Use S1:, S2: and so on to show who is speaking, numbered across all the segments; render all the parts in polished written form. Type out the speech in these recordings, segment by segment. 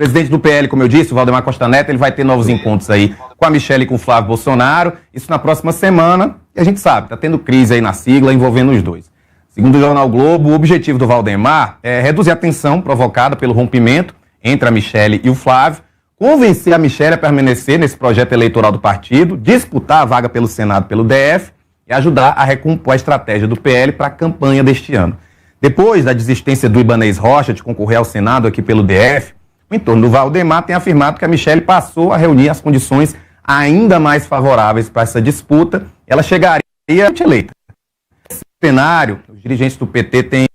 S1: presidente do PL, como eu disse, o Valdemar Costa Neto, ele vai ter novos encontros aí com a Michelle e com o Flávio Bolsonaro, isso na próxima semana, e a gente sabe, tá tendo crise aí na sigla envolvendo os dois. Segundo o Jornal Globo, o objetivo do Valdemar é reduzir a tensão provocada pelo rompimento entre a Michelle e o Flávio, convencer a Michelle a permanecer nesse projeto eleitoral do partido, disputar a vaga pelo Senado pelo DF e ajudar a recompor a estratégia do PL para a campanha deste ano. Depois da desistência do Ibanez Rocha de concorrer ao Senado aqui pelo DF, o entorno do Valdemar tem afirmado que a Michelle passou a reunir as condições ainda mais favoráveis para essa disputa, ela chegaria eleita. Nesse cenário, os dirigentes do PT têm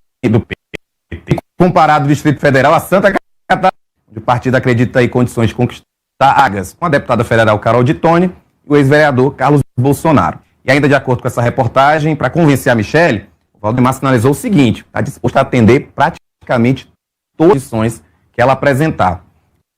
S1: comparado o Distrito Federal a Santa Catarina, onde o partido acredita em condições de conquistar vagas com a deputada federal Carol de Tone e o ex-vereador Carlos Bolsonaro. E ainda de acordo com essa reportagem, para convencer a Michelle, o Valdemar sinalizou o seguinte: está disposto a atender praticamente todas as condições que ela apresentar.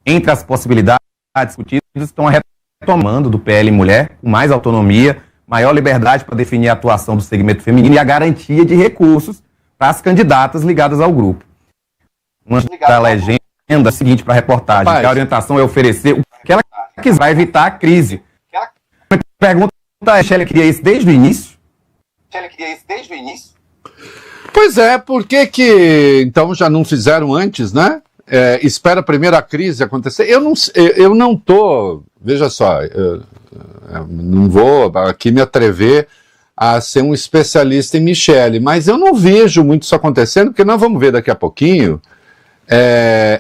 S1: Entre as possibilidades discutidas estão a retomando do PL Mulher, com mais autonomia, maior liberdade para definir a atuação do segmento feminino e a garantia de recursos para as candidatas ligadas ao grupo. Uma da legenda seguinte para a reportagem, que a orientação é oferecer o que ela quiser para evitar a crise. A pergunta é, a Michelle queria isso desde o início?
S2: Pois é, por que então já não fizeram antes, né? Espera primeiro a crise acontecer. Eu não tô, veja só, eu não vou aqui me atrever a ser um especialista em Michelle, mas eu não vejo muito isso acontecendo, porque nós vamos ver daqui a pouquinho.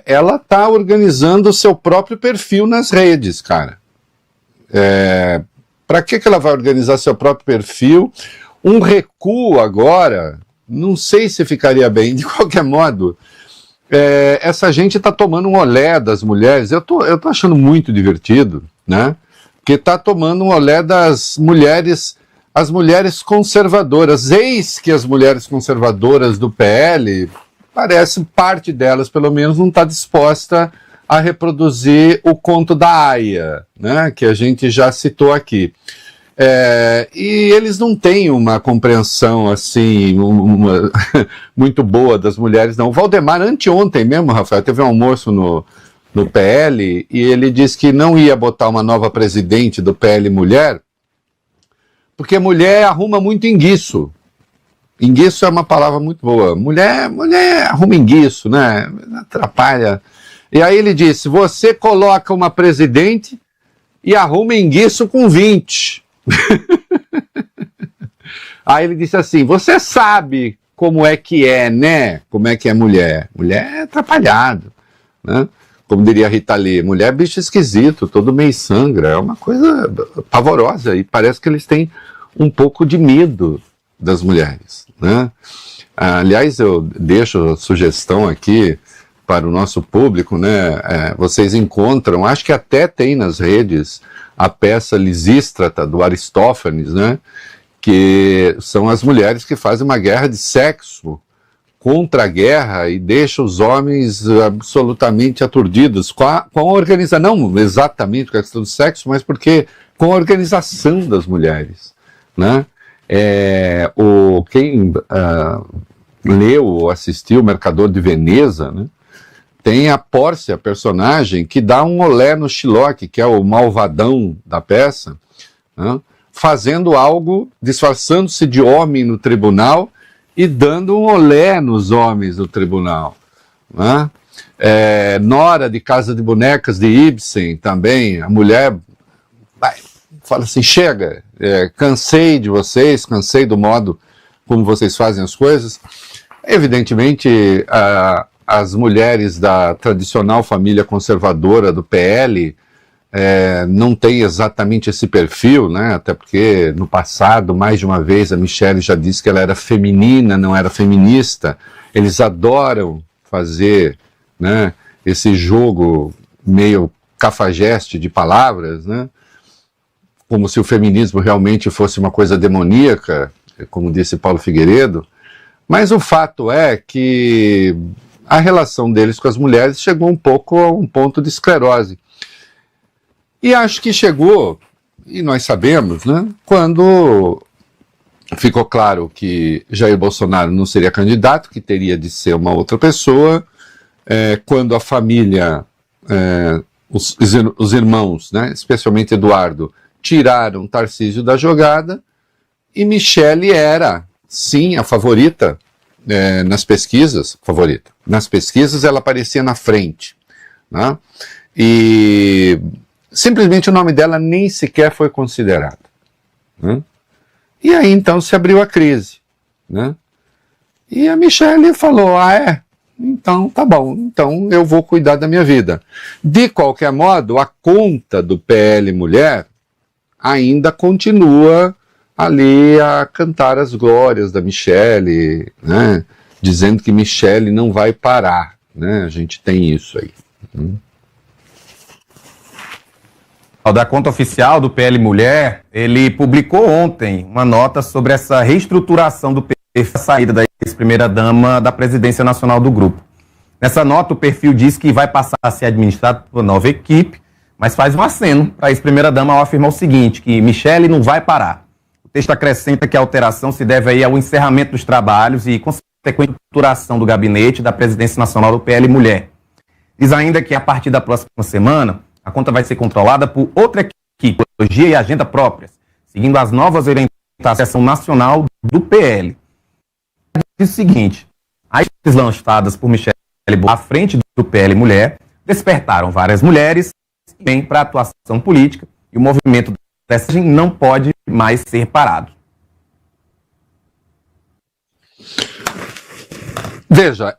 S2: Ela está organizando o seu próprio perfil nas redes, cara. Para que ela vai organizar seu próprio perfil? Um recuo agora, não sei se ficaria bem, de qualquer modo. Essa gente está tomando um olé das mulheres. Eu tô achando muito divertido, né? Porque está tomando um olé das mulheres, as mulheres conservadoras. Eis que as mulheres conservadoras do PL, parece parte delas, pelo menos, não está disposta a reproduzir o conto da Aya, né? Que a gente já citou aqui. E eles não têm uma compreensão assim muito boa das mulheres, não. O Valdemar, anteontem mesmo, Rafael, teve um almoço no PL e ele disse que não ia botar uma nova presidente do PL mulher, porque mulher arruma muito enguiço. Enguiço é uma palavra muito boa. Mulher arruma enguiço, né? Atrapalha. E aí ele disse: você coloca uma presidente e arruma enguiço com 20. Aí ele disse assim: você sabe como é que é, né? Como é que é mulher? Mulher é atrapalhado, né? Como diria Rita Lee, mulher é bicho esquisito, todo meio sangra, é uma coisa pavorosa, e parece que eles têm um pouco de medo das mulheres, né? Aliás, eu deixo a sugestão aqui para o nosso público, né? Vocês encontram, acho que até tem nas redes, a peça Lisístrata, do Aristófanes, né? Que são as mulheres que fazem uma guerra de sexo contra a guerra e deixam os homens absolutamente aturdidos com a organização, não exatamente com a questão do sexo, mas porque com a organização das mulheres, né? Quem leu ou assistiu O Mercador de Veneza, né? Tem a Pórcia, personagem, que dá um olé no Shylock, que é o malvadão da peça, né? Fazendo algo, disfarçando-se de homem no tribunal e dando um olé nos homens no tribunal, né? Nora, de Casa de Bonecas, de Ibsen, também, a mulher fala assim: chega, cansei de vocês, cansei do modo como vocês fazem as coisas. Evidentemente, as mulheres da tradicional família conservadora do PL não têm exatamente esse perfil, né? Até porque no passado, mais de uma vez, a Michelle já disse que ela era feminina, não era feminista. Eles adoram fazer, né, esse jogo meio cafajeste de palavras, né? Como se o feminismo realmente fosse uma coisa demoníaca, como disse Paulo Figueiredo. Mas o fato é que a relação deles com as mulheres chegou um pouco a um ponto de esclerose. E acho que chegou, e nós sabemos, né, quando ficou claro que Jair Bolsonaro não seria candidato, que teria de ser uma outra pessoa, quando a família os irmãos, né, especialmente Eduardo, tiraram Tarcísio da jogada e Michele era, sim, a favorita nas pesquisas. Nas pesquisas ela aparecia na frente, né? E simplesmente o nome dela nem sequer foi considerado, né? E aí então se abriu a crise, né? E a Michele falou, então tá bom, então eu vou cuidar da minha vida. De qualquer modo, a conta do PL Mulher ainda continua ali a cantar as glórias da Michele, né? Dizendo que Michele não vai parar, né? A gente tem isso aí.
S1: Da conta oficial do PL Mulher, ele publicou ontem uma nota sobre essa reestruturação do perfil, a saída da ex-primeira-dama da presidência nacional do grupo. Nessa nota, o perfil diz que vai passar a ser administrado por uma nova equipe, mas faz um aceno para a ex-primeira-dama ao afirmar o seguinte, que Michele não vai parar. O texto acrescenta que a alteração se deve aí ao encerramento dos trabalhos e consequente estruturação do gabinete da presidência nacional do PL Mulher. Diz ainda que a partir da próxima semana, a conta vai ser controlada por outra equipe, tecnologia e agenda próprias, seguindo as novas orientações da seção nacional do PL. Diz o seguinte, as lançadas por Michele à frente do PL Mulher despertaram várias mulheres bem para a atuação política e o movimento dessa gente não pode mais ser parado.
S2: Veja,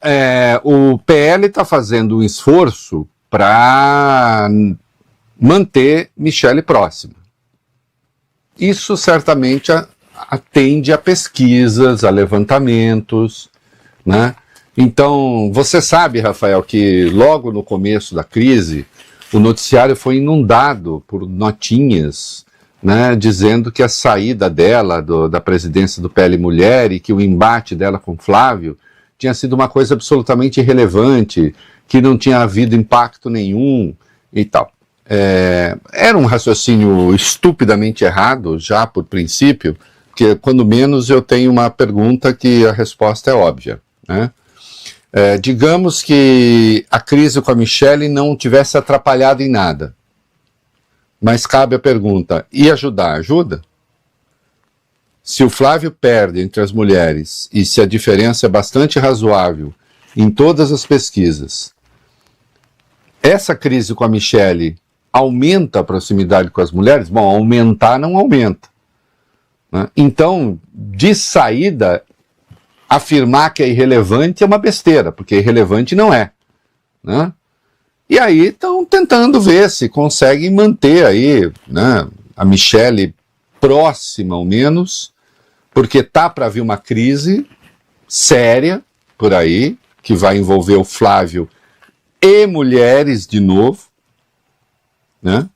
S2: o PL está fazendo um esforço para manter Michele próxima. Isso certamente atende a pesquisas, a levantamentos, né? Então, você sabe, Rafael, que logo no começo da crise, o noticiário foi inundado por notinhas, né, dizendo que a saída dela da presidência do PL Mulher e que o embate dela com Flávio tinha sido uma coisa absolutamente irrelevante, que não tinha havido impacto nenhum e tal. Era um raciocínio estupidamente errado, já por princípio, porque quando menos eu tenho uma pergunta que a resposta é óbvia, né? Digamos que a crise com a Michele não tivesse atrapalhado em nada, mas cabe a pergunta, e ajudar? Ajuda? Se o Flávio perde entre as mulheres e se a diferença é bastante razoável em todas as pesquisas, essa crise com a Michele aumenta a proximidade com as mulheres? Bom, aumentar não aumenta, né? Então, de saída, afirmar que é irrelevante é uma besteira, porque irrelevante não é, né? E aí estão tentando ver se conseguem manter aí, né, a Michele próxima ao menos, porque tá para vir uma crise séria por aí, que vai envolver o Flávio e mulheres de novo, né?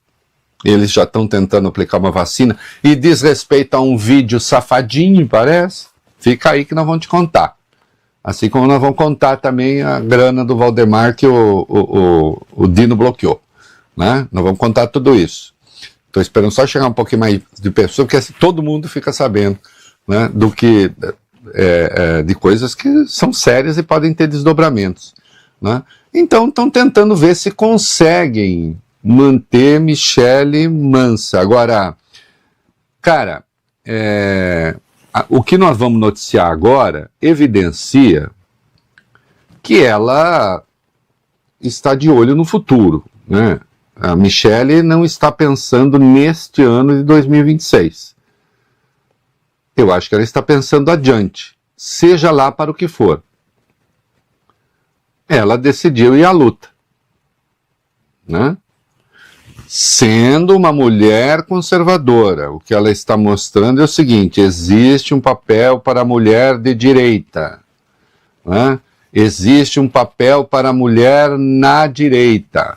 S2: Eles já estão tentando aplicar uma vacina, e diz respeito a um vídeo safadinho, parece. Fica aí que nós vamos te contar. Assim como nós vamos contar também a grana do Valdemar que o Dino bloqueou, né? Nós vamos contar tudo isso. Estou esperando só chegar um pouquinho mais de pessoas, porque assim, todo mundo fica sabendo, né, do que de coisas que são sérias e podem ter desdobramentos, né? Então estão tentando ver se conseguem manter Michele mansa. Agora, cara, o que nós vamos noticiar agora evidencia que ela está de olho no futuro, né? A Michele não está pensando neste ano de 2026. Eu acho que ela está pensando adiante, seja lá para o que for. Ela decidiu ir à luta, né? Sendo uma mulher conservadora, o que ela está mostrando é o seguinte: existe um papel para a mulher de direita, né? Existe um papel para a mulher na direita.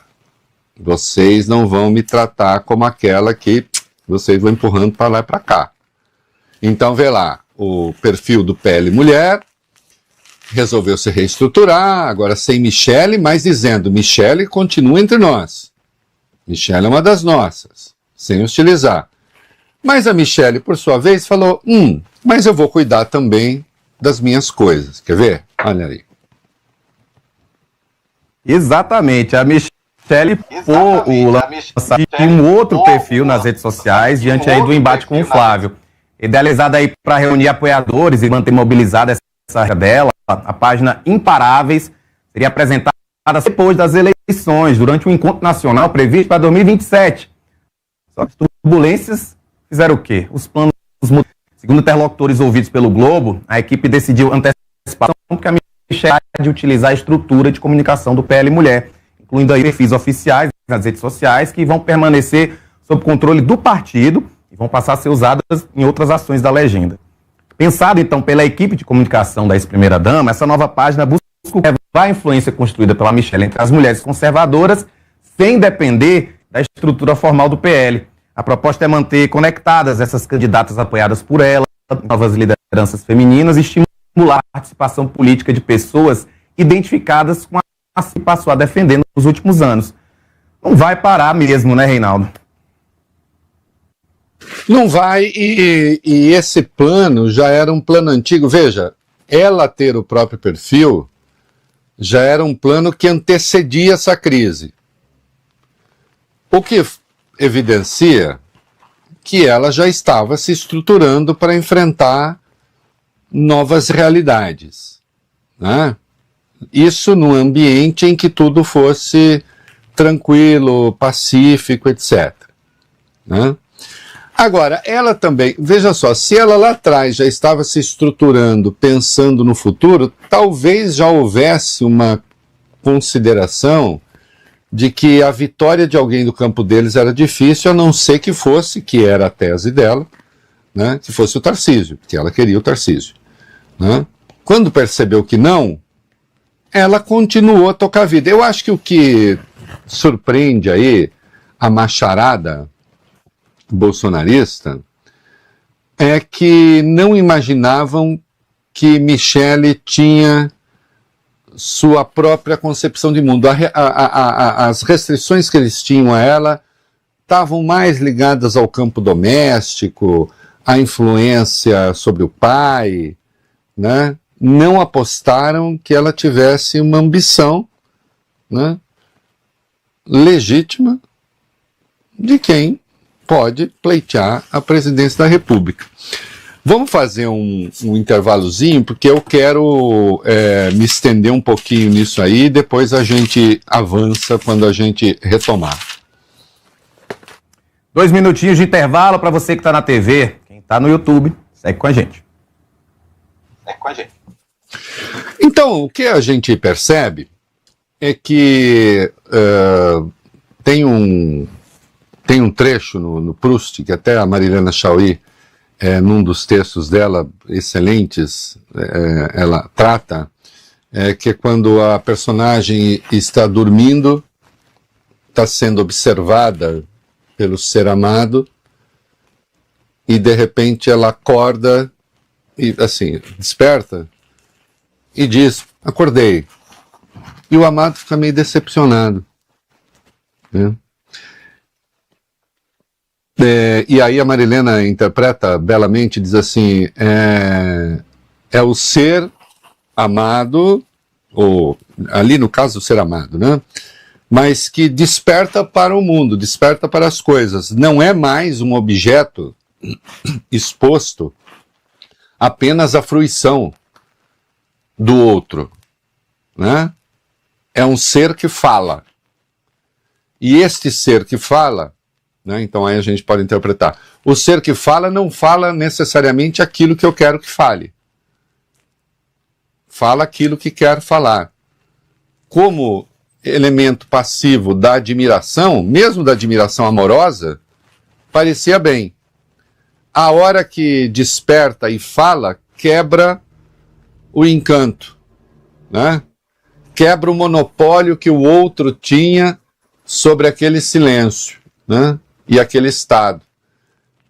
S2: Vocês não vão me tratar como aquela que vocês vão empurrando para lá e para cá. Então, vê lá, o perfil do PL Mulher resolveu se reestruturar, agora sem Michele, mas dizendo, Michele continua entre nós. Michele é uma das nossas, sem hostilizar. Mas a Michele, por sua vez, falou, mas eu vou cuidar também das minhas coisas. Quer ver? Olha aí.
S1: Exatamente. A Michele Michele por o lançar de um outro perfil nas redes sociais diante aí do embate com o Flávio. Idealizada aí para reunir apoiadores e manter mobilizada essa dela, a página Imparáveis seria apresentada depois das eleições, durante um encontro nacional previsto para 2027. Só que as turbulências fizeram o quê? Os planos mudaram. Segundo interlocutores ouvidos pelo Globo, a equipe decidiu antecipar porque a Michele de utilizar a estrutura de comunicação do PL Mulher, incluindo aí perfis oficiais nas redes sociais, que vão permanecer sob controle do partido e vão passar a ser usadas em outras ações da legenda. Pensado, então, pela equipe de comunicação da ex-primeira-dama, essa nova página busca levar a influência construída pela Michele entre as mulheres conservadoras, sem depender da estrutura formal do PL. A proposta é manter conectadas essas candidatas apoiadas por ela, novas lideranças femininas, e estimular a participação política de pessoas identificadas com a que passou a defender nos últimos anos. Não vai parar mesmo, né, Reinaldo?
S2: Não vai, e esse plano já era um plano antigo. Veja, ela ter o próprio perfil já era um plano que antecedia essa crise. O que evidencia que ela já estava se estruturando para enfrentar novas realidades, né? Isso no ambiente em que tudo fosse tranquilo, pacífico, etc., né? Agora, ela também, veja só, se ela lá atrás já estava se estruturando, pensando no futuro, talvez já houvesse uma consideração de que a vitória de alguém do campo deles era difícil, a não ser que fosse, que era a tese dela, né, que fosse o Tarcísio, que ela queria o Tarcísio, né? Quando percebeu que não, ela continuou a tocar a vida. Eu acho que o que surpreende aí a macharada bolsonarista é que não imaginavam que Michele tinha sua própria concepção de mundo. As restrições que eles tinham a ela estavam mais ligadas ao campo doméstico, à influência sobre o pai, né? Não apostaram que ela tivesse uma ambição, né, legítima de quem pode pleitear a presidência da República. Vamos fazer um intervalozinho, porque eu quero me estender um pouquinho nisso aí, depois a gente avança quando a gente retomar.
S1: 2 minutinhos de intervalo para você que está na TV. Quem está no YouTube, segue com a gente.
S2: Então, o que a gente percebe é que tem um trecho no Proust, que até a Marilena Chauí, num dos textos dela, excelentes, ela trata, que é quando a personagem está dormindo, está sendo observada pelo ser amado, e de repente ela acorda, e assim, desperta, e diz, acordei. E o amado fica meio decepcionado, né? E aí a Marilena interpreta belamente, diz assim, é o ser amado, ou ali no caso o ser amado, né? Mas que desperta para o mundo, desperta para as coisas. Não é mais um objeto exposto apenas à fruição do outro, né? É um ser que fala. E este ser que fala, né, então aí a gente pode interpretar, o ser que fala não fala necessariamente aquilo que eu quero que fale. Fala aquilo que quer falar. Como elemento passivo da admiração, mesmo da admiração amorosa, parecia bem. A hora que desperta e fala, quebra o encanto, né? Quebra o monopólio que o outro tinha sobre aquele silêncio, né, e aquele estado.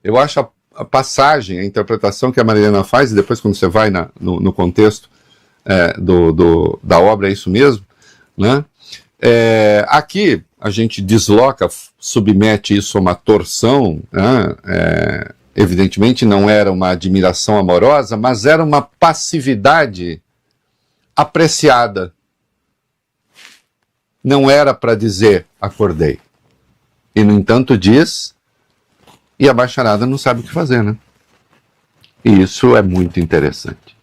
S2: Eu acho a passagem, a interpretação que a Marilena faz, e depois quando você vai no contexto da obra, é isso mesmo, né? Aqui a gente desloca, submete isso a uma torção, né? Evidentemente não era uma admiração amorosa, mas era uma passividade apreciada. não era para dizer acordei. E, no entanto, diz, e a bacharada não sabe o que fazer, né? E isso é muito interessante.